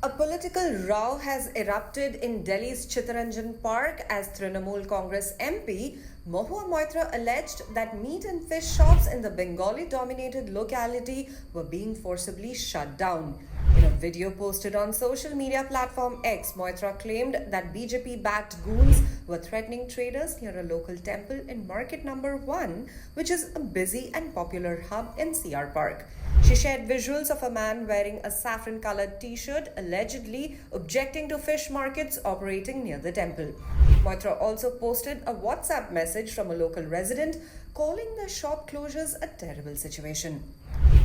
A political row has erupted in Delhi's Chittaranjan Park as Trinamool Congress MP Mahua Moitra alleged that meat and fish shops in the Bengali-dominated locality were being forcibly shut down. In a video posted on social media platform X, Moitra claimed that BJP-backed goons were threatening traders near a local temple in Market Number 1, which is a busy and popular hub in CR Park. She shared visuals of a man wearing a saffron-colored t-shirt, allegedly objecting to fish markets operating near the temple. Moitra also posted a WhatsApp message from a local resident calling the shop closures a terrible situation.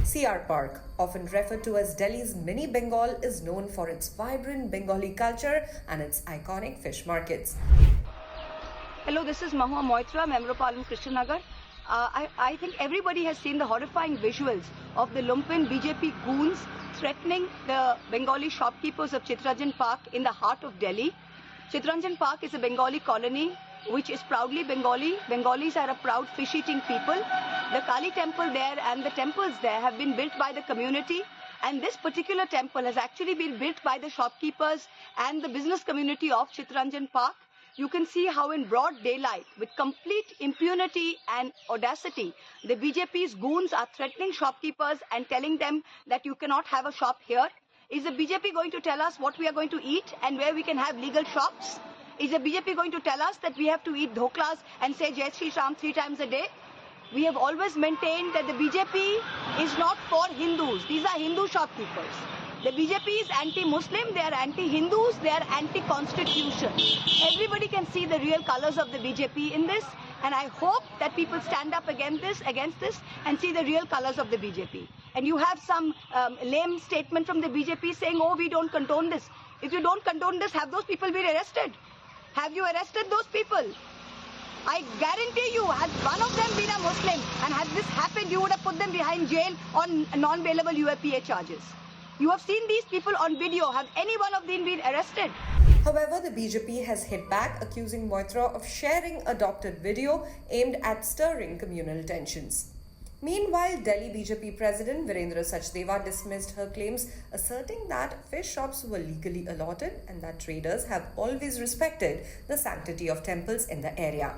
CR Park, often referred to as Delhi's mini Bengal, is known for its vibrant Bengali culture and its iconic fish markets. Hello, this is Mahua Moitra, Member of Parliament, Krishnanagar. I think everybody has seen the horrifying visuals of the lumpen BJP goons threatening the Bengali shopkeepers of Chittaranjan Park in the heart of Delhi. Chittaranjan Park is a Bengali colony which is proudly Bengali. Bengalis are a proud fish-eating people. The Kali temple there and the temples there have been built by the community, and this particular temple has actually been built by the shopkeepers and the business community of Chittaranjan Park. You can see how in broad daylight, with complete impunity and audacity, the BJP's goons are threatening shopkeepers and telling them that you cannot have a shop here. Is the BJP going to tell us what we are going to eat and where we can have legal shops? Is the BJP going to tell us that we have to eat dhoklas and say Jai Shri Ram 3 times a day? We have always maintained that the BJP is not for Hindus. These are Hindu shopkeepers. The BJP is anti-Muslim, they are anti-Hindus, they are anti-constitution. Everybody can see the real colors of the BJP in this, and I hope that people stand up against this and see the real colors of the BJP. And you have some lame statement from the BJP saying, oh, we don't condone this. If you don't condone this, have those people been arrested? Have you arrested those people? I guarantee you, had one of them been a Muslim and had this happened, you would have put them behind jail on non-bailable UAPA charges. You have seen these people on video. Have any one of them been arrested? However, the BJP has hit back, accusing Moitra of sharing a doctored video aimed at stirring communal tensions. Meanwhile, Delhi BJP President Virendra Sachdeva dismissed her claims, asserting that fish shops were legally allotted and that traders have always respected the sanctity of temples in the area.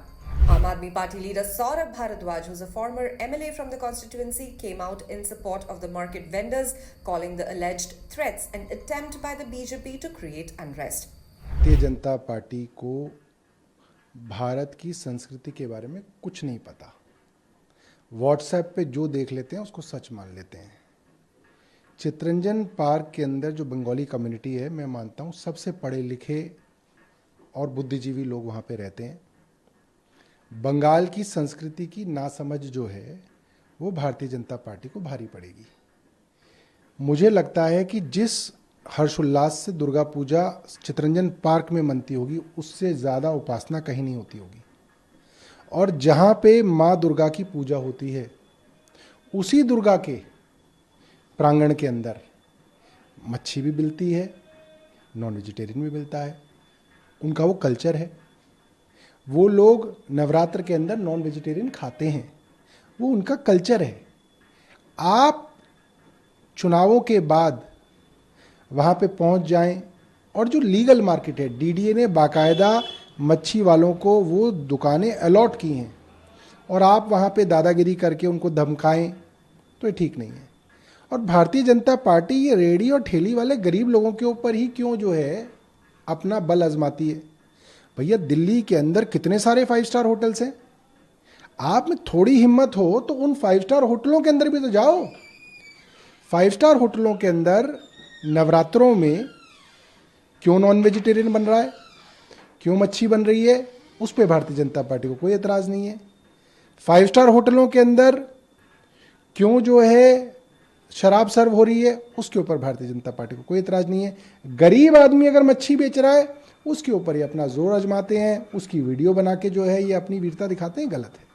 Aam Aadmi Party leader Saurabh Bharadwaj, who's a former MLA from the constituency, came out in support of the market vendors, calling the alleged threats an attempt by the BJP to create unrest. Bharatiya Janata party को भारत की संस्कृति के बारे में कुछ नहीं पता। WhatsApp पे जो देख लेते हैं उसको सच मान लेते हैं। चित्तरंजन पार्क के अंदर जो बंगाली कम्युनिटी है, मैं मानता हूँ सबसे पढ़े लिखे और बुद्धिजीवी लोग वहाँ पे रहते हैं। बंगाल की संस्कृति की नासमझ जो है वो भारतीय जनता पार्टी को भारी पड़ेगी। मुझे लगता है कि जिस हर्षोल्लास से दुर्गा पूजा चित्तरंजन पार्क में मनती होगी, उससे ज़्यादा उपासना कहीं नहीं होती होगी। और जहाँ पे माँ दुर्गा की पूजा होती है, उसी दुर्गा के प्रांगण के अंदर मच्छी भी मिलती है, नॉन वेजिटेरियन भी मिलता है। उनका वो कल्चर है। वो लोग नवरात्र के अंदर नॉन वेजिटेरियन खाते हैं, वो उनका कल्चर है। आप चुनावों के बाद वहाँ पे पहुँच जाएं और जो लीगल मार्केट है, डीडीए ने बाकायदा मच्छी वालों को वो दुकानें अलॉट की हैं और आप वहाँ पे दादागिरी करके उनको धमकाएं, तो ये ठीक नहीं है। और भारतीय जनता पार्टी ये रेहड़ी और ठेली वाले गरीब लोगों के ऊपर ही क्यों जो है अपना बल आजमाती है। भैया, दिल्ली के अंदर कितने सारे 5 स्टार होटल्स हैं। आप में थोड़ी हिम्मत हो तो उन 5 स्टार होटलों के अंदर भी तो जाओ। 5 स्टार होटलों के अंदर नवरात्रों में क्यों नॉन वेजिटेरियन बन रहा है, क्यों मच्छी बन रही है, उस पर भारतीय जनता पार्टी को कोई एतराज़ नहीं है। 5 स्टार होटलों के अंदर क्यों जो है शराब सर्व हो रही है, उसके ऊपर भारतीय जनता पार्टी को कोई एतराज़ नहीं है। गरीब आदमी अगर मच्छी बेच रहा है, उसके ऊपर ये अपना जोर आजमाते हैं, उसकी वीडियो बना के जो है ये अपनी वीरता दिखाते हैं, गलत है।